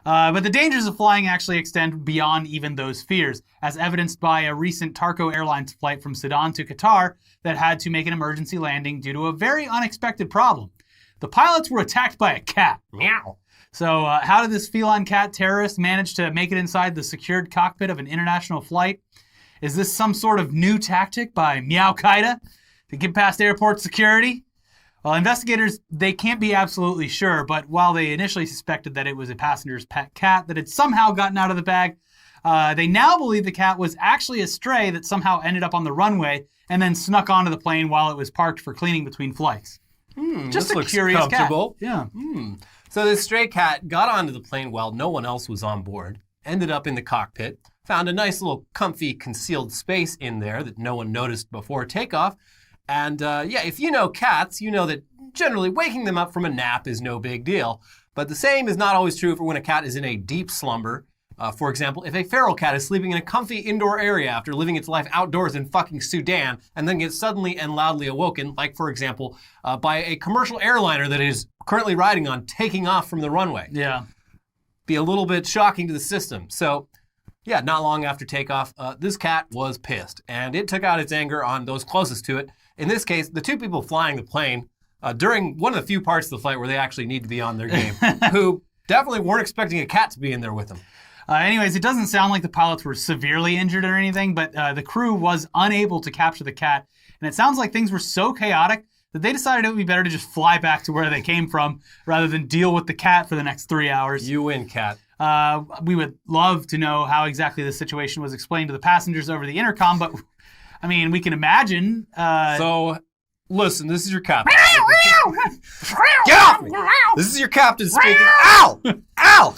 But the dangers of flying actually extend beyond even those fears, as evidenced by a recent Tarko Airlines flight from Sudan to Qatar that had to make an emergency landing due to a very unexpected problem. The pilots were attacked by a cat. Meow. So how did this feline cat terrorist manage to make it inside the secured cockpit of an international flight? Is this some sort of new tactic by Meow Qaeda to get past airport security? Well, investigators, they can't be absolutely sure, but while they initially suspected that it was a passenger's pet cat that had somehow gotten out of the bag, they now believe the cat was actually a stray that somehow ended up on the runway and then snuck onto the plane while it was parked for cleaning between flights. Just a curious comfortable. Cat. Yeah. So this stray cat got onto the plane while no one else was on board, ended up in the cockpit, found a nice little comfy concealed space in there that no one noticed before takeoff. And if you know cats, you know that generally waking them up from a nap is no big deal. But the same is not always true for when a cat is in a deep slumber. For example, if a feral cat is sleeping in a comfy indoor area after living its life outdoors in fucking Sudan and then gets suddenly and loudly awoken, like for example, by a commercial airliner that it is currently riding on taking off from the runway. Yeah. Be a little bit shocking to the system. So yeah, not long after takeoff, this cat was pissed and it took out its anger on those closest to it. In this case, the two people flying the plane during one of the few parts of the flight where they actually need to be on their game, who definitely weren't expecting a cat to be in there with them. Anyways, it doesn't sound like the pilots were severely injured or anything, but the crew was unable to capture the cat. And it sounds like things were so chaotic that they decided it would be better to just fly back to where they came from rather than deal with the cat for the next 3 hours. You win, cat. We would love to know how exactly the situation was explained to the passengers over the intercom, but I mean, we can imagine. So, listen, this is your captain. Get off me! This is your captain speaking. Ow! Ow!